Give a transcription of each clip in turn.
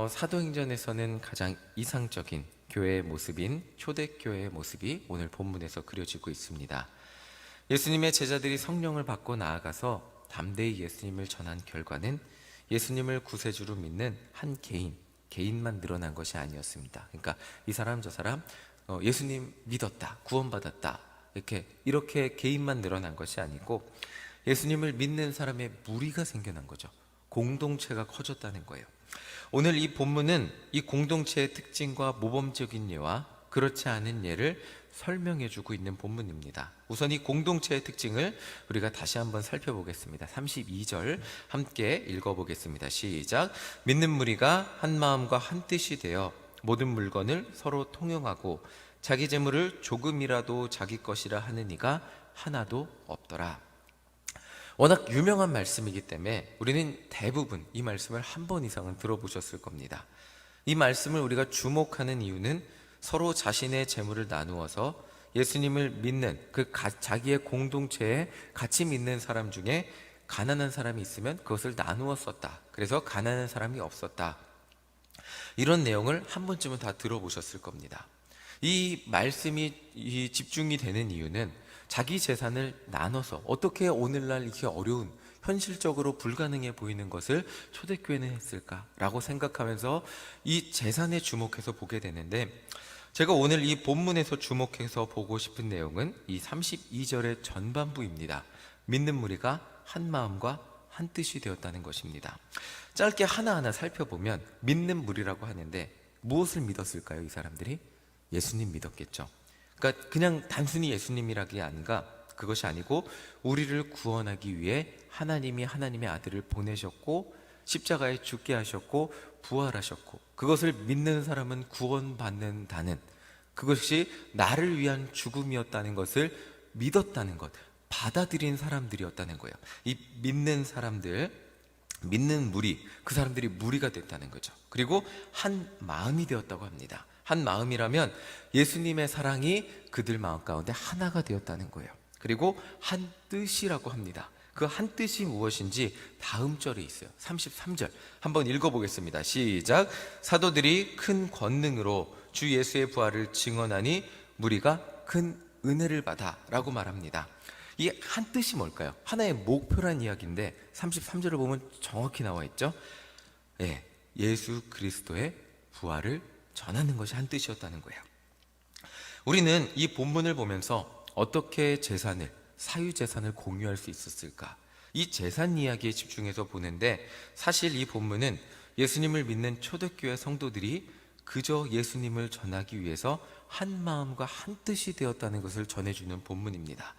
사도행전에서는 가장 이상적인 교회의 모습인 초대교회의 모습이 오늘 본문에서 그려지고 있습니다. 예수님의 제자들이 성령을 받고 나아가서 담대히 예수님을 전한 결과는 예수님을 구세주로 믿는 한 개인만 늘어난 것이 아니었습니다. 그러니까 이 사람 저 사람 예수님 믿었다, 구원받았다, 이렇게 개인만 늘어난 것이 아니고 예수님을 믿는 사람의 무리가 생겨난 거죠. 공동체가 커졌다는 거예요. 오늘 이 본문은 이 공동체의 특징과 모범적인 예와 그렇지 않은 예를 설명해 주고 있는 본문입니다. 우선 이 공동체의 특징을 우리가 다시 한번 살펴보겠습니다. 32절 함께 읽어보겠습니다. 시작. 믿는 무리가 한 마음과 한 뜻이 되어 모든 물건을 서로 통용하고 자기 재물을 조금이라도 자기 것이라 하는 이가 하나도 없더라. 워낙 유명한 말씀이기 때문에 우리는 대부분 이 말씀을 한 번 이상은 들어보셨을 겁니다. 이 말씀을 우리가 주목하는 이유는 서로 자신의 재물을 나누어서 예수님을 믿는 자기의 공동체에 같이 믿는 사람 중에 가난한 사람이 있으면 그것을 나누어 썼다. 그래서 가난한 사람이 없었다. 이런 내용을 한 번쯤은 다 들어보셨을 겁니다. 이 말씀이 집중이 되는 이유는 자기 재산을 나눠서 어떻게 오늘날 이렇게 어려운 현실적으로 불가능해 보이는 것을 초대교회는 했을까라고 생각하면서 이 재산에 주목해서 보게 되는데, 제가 오늘 이 본문에서 주목해서 보고 싶은 내용은 이 32절의 전반부입니다. 믿는 무리가 한 마음과 한 뜻이 되었다는 것입니다. 짧게 하나하나 살펴보면 믿는 무리라고 하는데 무엇을 믿었을까요? 이 사람들이 예수님 믿었겠죠. 그러니까 그냥 단순히 예수님이라기 아닌가, 그것이 아니고 우리를 구원하기 위해 하나님이 하나님의 아들을 보내셨고 십자가에 죽게 하셨고 부활하셨고 그것을 믿는 사람은 구원받는다는, 그것이 나를 위한 죽음이었다는 것을 믿었다는 것, 받아들인 사람들이었다는 거예요. 이 믿는 사람들, 믿는 무리, 그 사람들이 무리가 됐다는 거죠. 그리고 한 마음이 되었다고 합니다. 한 마음이라면 예수님의 사랑이 그들 마음 가운데 하나가 되었다는 거예요. 그리고 한 뜻이라고 합니다. 그 한 뜻이 무엇인지 다음 절에 있어요. 33절 한번 읽어보겠습니다. 시작. 사도들이 큰 권능으로 주 예수의 부활을 증언하니 무리가 큰 은혜를 받아 라고 말합니다. 이 한 뜻이 뭘까요? 하나의 목표란 이야기인데 33절을 보면 정확히 나와 있죠. 예수 그리스도의 부활을 전하는 것이 한 뜻이었다는 거예요. 우리는 이 본문을 보면서 어떻게 사유재산을 공유할 수 있었을까? 이 재산 이야기에 집중해서 보는데, 사실 이 본문은 예수님을 믿는 초대교회 성도들이 그저 예수님을 전하기 위해서 한 마음과 한 뜻이 되었다는 것을 전해주는 본문입니다.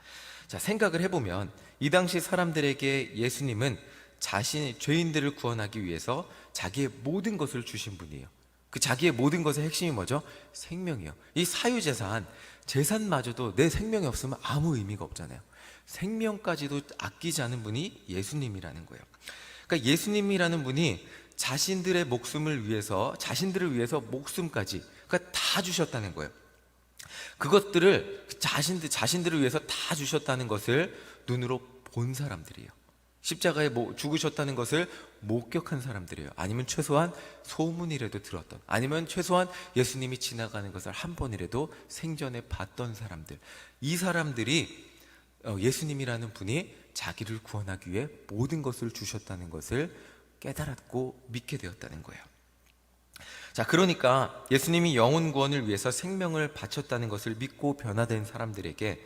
자, 생각을 해보면 이 당시 사람들에게 예수님은 죄인들을 구원하기 위해서 자기의 모든 것을 주신 분이에요. 그 자기의 모든 것의 핵심이 뭐죠? 생명이요. 이 재산마저도 내 생명이 없으면 아무 의미가 없잖아요. 생명까지도 아끼지 않은 분이 예수님이라는 거예요. 그러니까 예수님이라는 분이 자신들을 위해서 목숨까지, 그러니까 다 주셨다는 거예요. 그것들을 자신들을 위해서 다 주셨다는 것을 눈으로 본 사람들이에요. 십자가에 죽으셨다는 것을 목격한 사람들이에요. 아니면 최소한 소문이라도 들었던, 아니면 최소한 예수님이 지나가는 것을 한 번이라도 생전에 봤던 사람들, 이 사람들이 예수님이라는 분이 자기를 구원하기 위해 모든 것을 주셨다는 것을 깨달았고 믿게 되었다는 거예요. 자, 그러니까 예수님이 영혼 구원을 위해서 생명을 바쳤다는 것을 믿고 변화된 사람들에게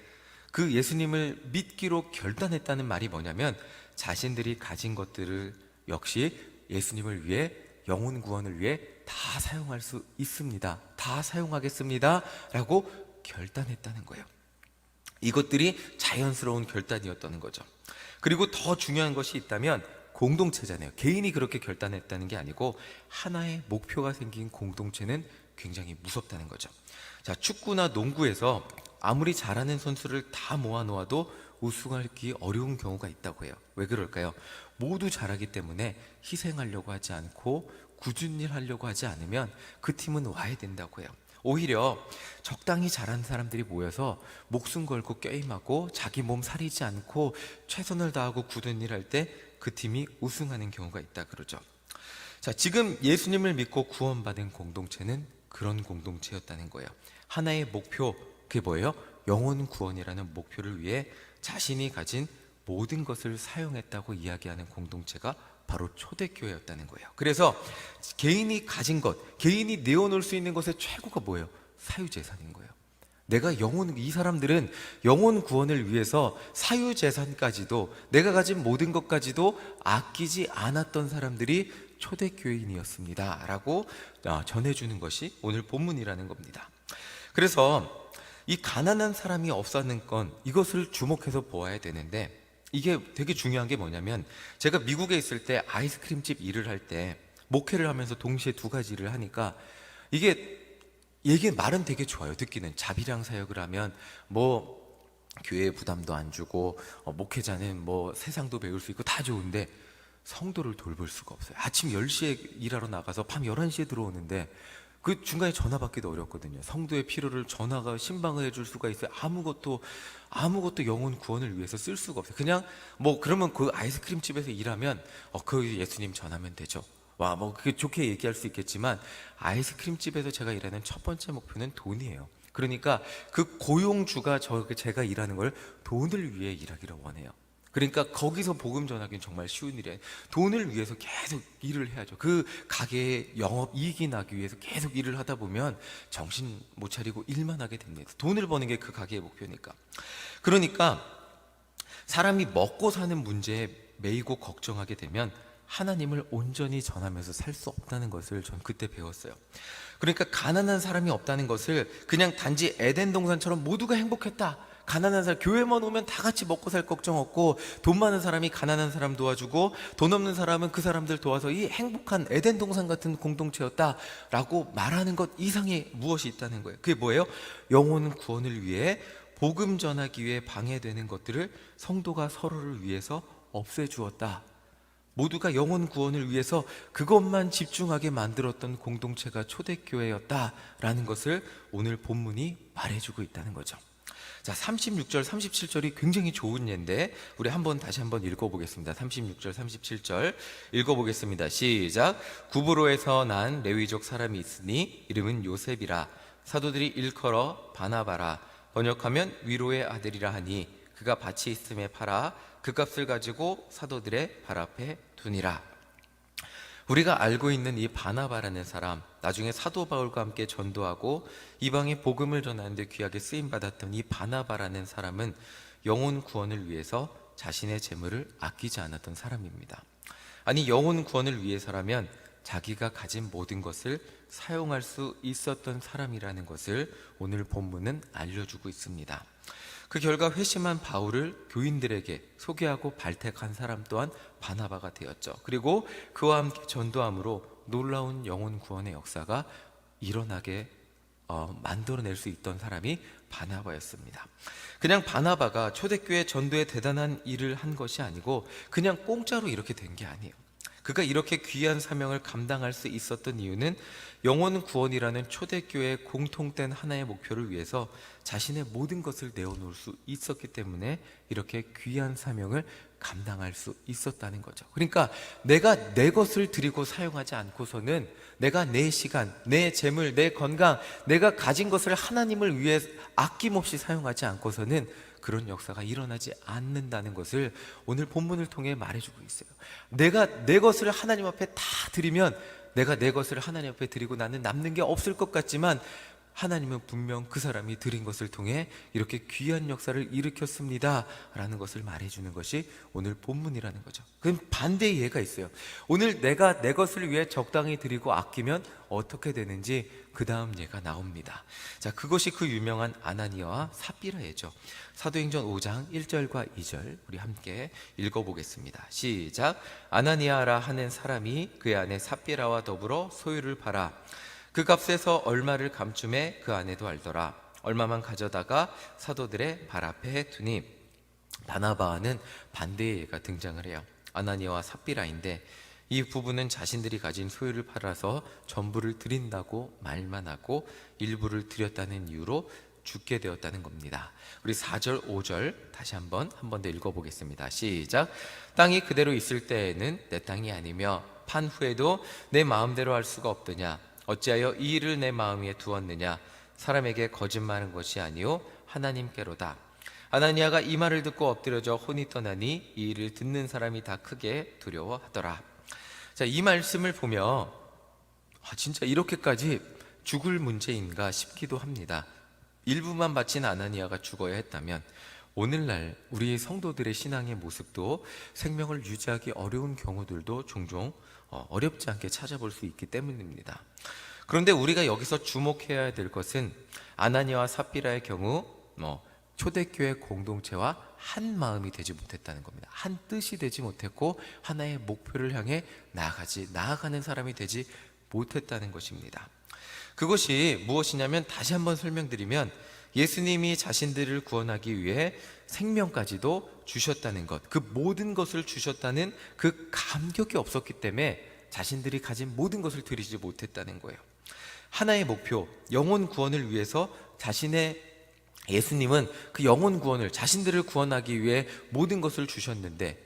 그 예수님을 믿기로 결단했다는 말이 뭐냐면, 자신들이 가진 것들을 역시 예수님을 위해, 영혼 구원을 위해 다 사용할 수 있습니다, 다 사용하겠습니다 라고 결단했다는 거예요. 이것들이 자연스러운 결단이었다는 거죠. 그리고 더 중요한 것이 있다면 공동체잖아요. 개인이 그렇게 결단했다는 게 아니고 하나의 목표가 생긴 공동체는 굉장히 무섭다는 거죠. 자, 축구나 농구에서 아무리 잘하는 선수를 다 모아놓아도 우승하기 어려운 경우가 있다고 해요. 왜 그럴까요? 모두 잘하기 때문에 희생하려고 하지 않고 굳은 일 하려고 하지 않으면 그 팀은 와야 된다고 해요. 오히려 적당히 잘하는 사람들이 모여서 목숨 걸고 게임하고 자기 몸 사리지 않고 최선을 다하고 굳은 일 할 때 그 팀이 우승하는 경우가 있다 그러죠. 자, 지금 예수님을 믿고 구원받은 공동체는 그런 공동체였다는 거예요. 하나의 목표, 그게 뭐예요? 영혼 구원이라는 목표를 위해 자신이 가진 모든 것을 사용했다고 이야기하는 공동체가 바로 초대교회였다는 거예요. 그래서 개인이 가진 것, 개인이 내어놓을 수 있는 것의 최고가 뭐예요? 사유재산인 거예요. 이 사람들은 영혼 구원을 위해서 사유재산까지도, 내가 가진 모든 것까지도 아끼지 않았던 사람들이 초대교인이었습니다 라고 전해주는 것이 오늘 본문이라는 겁니다. 그래서 이 가난한 사람이 없었는 건, 이것을 주목해서 보아야 되는데, 이게 되게 중요한 게 뭐냐면, 제가 미국에 있을 때 아이스크림집 일을 할 때 목회를 하면서 동시에 두 가지 일을 하니까, 이게 말은 되게 좋아요. 듣기는 자비랑 사역을 하면 뭐 교회 부담도 안 주고 목회자는 뭐 세상도 배울 수 있고 다 좋은데, 성도를 돌볼 수가 없어요. 아침 10시에 일하러 나가서 밤 11시에 들어오는데 그 중간에 전화 받기도 어렵거든요. 성도의 필요를 전화가 신방을 해줄 수가 있어요? 아무것도 영혼 구원을 위해서 쓸 수가 없어요. 그냥 뭐 그러면 그 아이스크림 집에서 일하면 그 예수님 전하면 되죠. 와, 뭐 그게 좋게 얘기할 수 있겠지만, 아이스크림 집에서 제가 일하는 첫 번째 목표는 돈이에요. 그러니까 그 고용주가 제가 일하는 걸 돈을 위해 일하기를 원해요. 그러니까 거기서 복음 전하기는 정말 쉬운 일이에요. 돈을 위해서 계속 일을 해야죠. 그 가게에 영업 이익이 나기 위해서 계속 일을 하다 보면 정신 못 차리고 일만 하게 됩니다. 돈을 버는 게 그 가게의 목표니까. 그러니까 사람이 먹고 사는 문제에 매이고 걱정하게 되면 하나님을 온전히 전하면서 살 수 없다는 것을 전 그때 배웠어요. 그러니까 가난한 사람이 없다는 것을 그냥 단지 에덴 동산처럼 모두가 행복했다, 가난한 사람, 교회만 오면 다 같이 먹고 살 걱정 없고, 돈 많은 사람이 가난한 사람 도와주고 돈 없는 사람은 그 사람들 도와서 이 행복한 에덴 동산 같은 공동체였다라고 말하는 것 이상의 무엇이 있다는 거예요. 그게 뭐예요? 영혼 구원을 위해, 복음 전하기 위해 방해되는 것들을 성도가 서로를 위해서 없애주었다. 모두가 영혼 구원을 위해서 그것만 집중하게 만들었던 공동체가 초대교회였다라는 것을 오늘 본문이 말해주고 있다는 거죠. 자, 36절, 37절이 굉장히 좋은 예인데 우리 다시 한번 읽어보겠습니다. 36절, 37절 읽어보겠습니다. 시작. 구브로에서 난 레위족 사람이 있으니 이름은 요셉이라. 사도들이 일컬어 바나바라. 번역하면 위로의 아들이라 하니 그가 밭이 있음에 팔아 그 값을 가지고 사도들의 발 앞에 두니라. 우리가 알고 있는 이 바나바라는 사람, 나중에 사도 바울과 함께 전도하고 이방에 복음을 전하는데 귀하게 쓰임받았던 이 바나바라는 사람은 영혼 구원을 위해서 자신의 재물을 아끼지 않았던 사람입니다. 아니, 영혼 구원을 위해서라면 자기가 가진 모든 것을 사용할 수 있었던 사람이라는 것을 오늘 본문은 알려주고 있습니다. 그 결과 회심한 바울을 교인들에게 소개하고 발탁한 사람 또한 바나바가 되었죠. 그리고 그와 함께 전도함으로 놀라운 영혼 구원의 역사가 일어나게 만들어낼 수 있던 사람이 바나바였습니다. 그냥 바나바가 초대교회 전도에 대단한 일을 한 것이 아니고 그냥 공짜로 이렇게 된 게 아니에요. 그가 이렇게 귀한 사명을 감당할 수 있었던 이유는 영혼 구원이라는 초대교회의 공통된 하나의 목표를 위해서 자신의 모든 것을 내어놓을 수 있었기 때문에 이렇게 귀한 사명을 감당할 수 있었다는 거죠. 그러니까 내가 내 것을 드리고 사용하지 않고서는, 내가 내 시간, 내 재물, 내 건강, 내가 가진 것을 하나님을 위해 아낌없이 사용하지 않고서는 그런 역사가 일어나지 않는다는 것을 오늘 본문을 통해 말해주고 있어요. 내가 내 것을 하나님 앞에 다 드리면, 내가 내 것을 하나님 앞에 드리고 나는 남는 게 없을 것 같지만 하나님은 분명 그 사람이 드린 것을 통해 이렇게 귀한 역사를 일으켰습니다 라는 것을 말해주는 것이 오늘 본문이라는 거죠. 그럼 반대의 예가 있어요. 오늘 내가 내 것을 위해 적당히 드리고 아끼면 어떻게 되는지 그 다음 예가 나옵니다. 자, 그것이 그 유명한 아나니아와 삽비라예죠. 사도행전 5장 1절과 2절 우리 함께 읽어보겠습니다. 시작. 아나니아라 하는 사람이 그의 아내 삽비라와 더불어 소유를 팔아 그 값에서 얼마를 감춤해 그 아내도 알더라. 얼마만 가져다가 사도들의 발 앞에 두니. 바나바와는 반대의 예가 등장을 해요. 아나니아와 삽비라인데 이 부부는 자신들이 가진 소유를 팔아서 전부를 드린다고 말만 하고 일부를 드렸다는 이유로 죽게 되었다는 겁니다. 우리 4절 5절 다시 한 번 더 읽어보겠습니다. 시작. 땅이 그대로 있을 때에는 내 땅이 아니며 답한 후에도 내 마음대로 할 수가 없더냐? 어찌하여 이 일을 내 마음 위에 두었느냐? 사람에게 거짓말한 것이 아니요 하나님께로다. 아나니아가 이 말을 듣고 엎드려져 혼이 떠나니 이 일을 듣는 사람이 다 크게 두려워하더라. 자, 이 말씀을 보며 진짜 이렇게까지 죽을 문제인가 싶기도 합니다. 일부만 바친 아나니아가 죽어야 했다면 오늘날 우리 성도들의 신앙의 모습도 생명을 유지하기 어려운 경우들도 종종 어렵지 않게 찾아볼 수 있기 때문입니다. 그런데 우리가 여기서 주목해야 될 것은 아나니아와 삽비라의 경우 초대교회 공동체와 한 마음이 되지 못했다는 겁니다. 한 뜻이 되지 못했고 하나의 목표를 향해 나아가는 사람이 되지 못했다는 것입니다. 그것이 무엇이냐면, 다시 한번 설명드리면, 예수님이 자신들을 구원하기 위해 생명까지도 주셨다는 것, 그 모든 것을 주셨다는 그 감격이 없었기 때문에 자신들이 가진 모든 것을 드리지 못했다는 거예요. 하나의 목표, 영혼 구원을 위해서 예수님은 그 영혼 구원을, 자신들을 구원하기 위해 모든 것을 주셨는데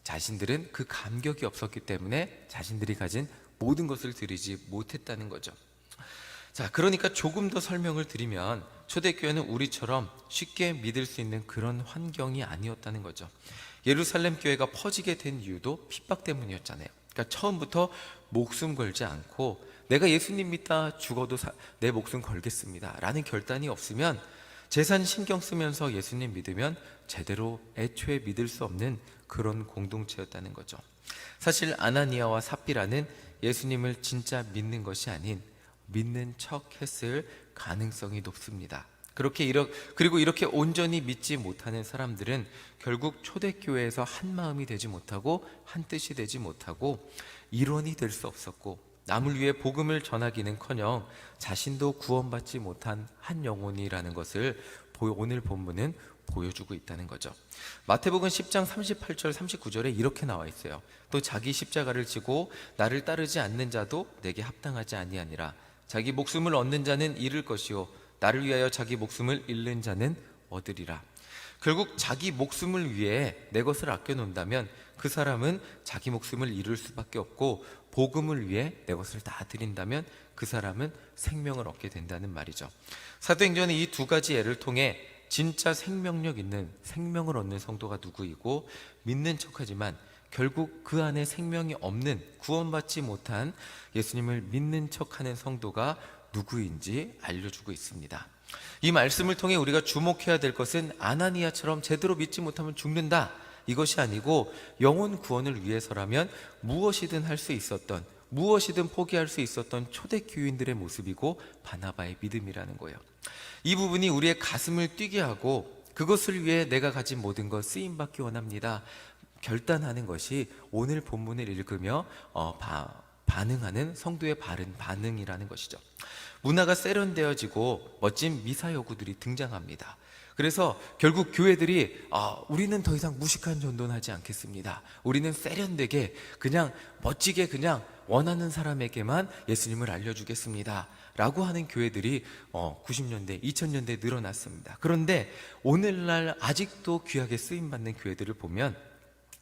자신들은 그 감격이 없었기 때문에 자신들이 가진 모든 것을 드리지 못했다는 거죠. 자, 그러니까 조금 더 설명을 드리면 초대교회는 우리처럼 쉽게 믿을 수 있는 그런 환경이 아니었다는 거죠. 예루살렘 교회가 퍼지게 된 이유도 핍박 때문이었잖아요. 그러니까 처음부터 목숨 걸지 않고 내가 예수님 믿다 죽어도 내 목숨 걸겠습니다 라는 결단이 없으면, 재산 신경 쓰면서 예수님 믿으면 제대로 애초에 믿을 수 없는 그런 공동체였다는 거죠. 사실 아나니아와 삽비라는 예수님을 진짜 믿는 것이 아닌 믿는 척 했을 가능성이 높습니다. 그리고 이렇게 온전히 믿지 못하는 사람들은 결국 초대교회에서 한 마음이 되지 못하고 한 뜻이 되지 못하고 일원이 될 수 없었고, 남을 위해 복음을 전하기는커녕 자신도 구원받지 못한 한 영혼이라는 것을 오늘 본문은 보여주고 있다는 거죠. 마태복음 10장 38절 39절에 이렇게 나와 있어요. 또 자기 십자가를 지고 나를 따르지 않는 자도 내게 합당하지 아니하니라. 자기 목숨을 얻는 자는 잃을 것이요 나를 위하여 자기 목숨을 잃는 자는 얻으리라. 결국 자기 목숨을 위해 내 것을 아껴놓는다면 그 사람은 자기 목숨을 잃을 수밖에 없고, 복음을 위해 내 것을 다 드린다면 그 사람은 생명을 얻게 된다는 말이죠. 사도행전의 이 두 가지 예를 통해 진짜 생명력 있는, 생명을 얻는 성도가 누구이고, 믿는 척하지만 결국 그 안에 생명이 없는, 구원받지 못한 예수님을 믿는 척하는 성도가 누구인지 알려주고 있습니다. 이 말씀을 통해 우리가 주목해야 될 것은 아나니아처럼 제대로 믿지 못하면 죽는다, 이것이 아니고 영혼 구원을 위해서라면 무엇이든 할 수 있었던, 무엇이든 포기할 수 있었던 초대교인들의 모습이고 바나바의 믿음이라는 거예요. 이 부분이 우리의 가슴을 뛰게 하고 그것을 위해 내가 가진 모든 것 쓰임받기 원합니다 결단하는 것이 오늘 본문을 읽으며 반응하는 성도의 바른 반응이라는 것이죠. 문화가 세련되어지고 멋진 미사여구들이 등장합니다. 그래서 결국 교회들이 우리는 더 이상 무식한 전도는 하지 않겠습니다. 우리는 세련되게 그냥 멋지게 그냥 원하는 사람에게만 예수님을 알려주겠습니다 라고 하는 교회들이 90년대, 2000년대에 늘어났습니다. 그런데 오늘날 아직도 귀하게 쓰임받는 교회들을 보면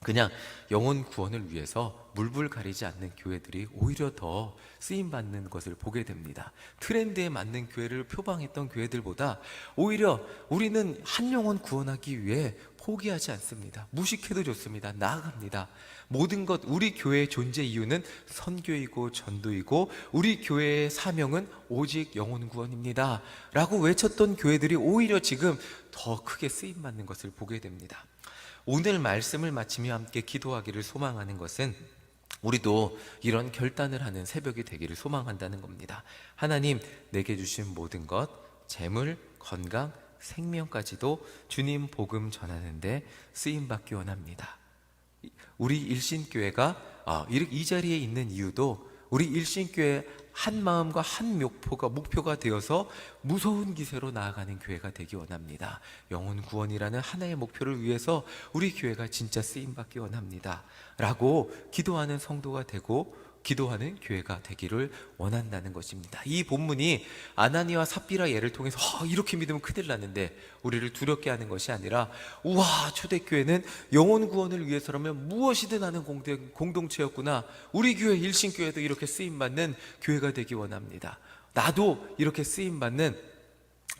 그냥 영혼 구원을 위해서 물불 가리지 않는 교회들이 오히려 더 쓰임받는 것을 보게 됩니다. 트렌드에 맞는 교회를 표방했던 교회들보다 오히려 우리는 한 영혼 구원하기 위해 포기하지 않습니다. 무식해도 좋습니다. 나아갑니다. 모든 것, 우리 교회의 존재 이유는 선교이고 전도이고 우리 교회의 사명은 오직 영혼 구원입니다 라고 외쳤던 교회들이 오히려 지금 더 크게 쓰임받는 것을 보게 됩니다. 오늘 말씀을 마치며 함께 기도하기를 소망하는 것은 우리도 이런 결단을 하는 새벽이 되기를 소망한다는 겁니다. 하나님, 내게 주신 모든 것, 재물, 건강, 생명까지도 주님 복음 전하는데 쓰임받기 원합니다. 우리 일신교회가 이 자리에 있는 이유도 우리 일신교회 한 마음과 한 목표가 되어서 무서운 기세로 나아가는 교회가 되기 원합니다. 영혼 구원이라는 하나의 목표를 위해서 우리 교회가 진짜 쓰임받기 원합니다 라고 기도하는 성도가 되고 기도하는 교회가 되기를 원한다는 것입니다. 이 본문이 아나니와 삽비라 예를 통해서 이렇게 믿으면 큰일 났는데 우리를 두렵게 하는 것이 아니라, 우와, 초대교회는 영혼 구원을 위해서라면 무엇이든 하는 공동체였구나, 우리 교회 일신교회도 이렇게 쓰임받는 교회가 되기 원합니다. 나도 이렇게 쓰임받는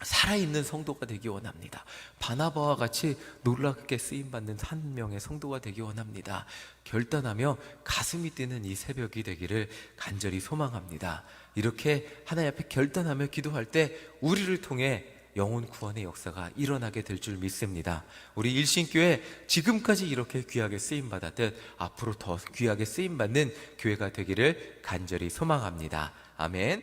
살아있는 성도가 되기 원합니다. 바나바와 같이 놀랍게 쓰임받는 한 명의 성도가 되기 원합니다. 결단하며 가슴이 뛰는 이 새벽이 되기를 간절히 소망합니다. 이렇게 하나님 앞에 결단하며 기도할 때 우리를 통해 영혼 구원의 역사가 일어나게 될 줄 믿습니다. 우리 일신교회 지금까지 이렇게 귀하게 쓰임받았듯 앞으로 더 귀하게 쓰임받는 교회가 되기를 간절히 소망합니다. 아멘.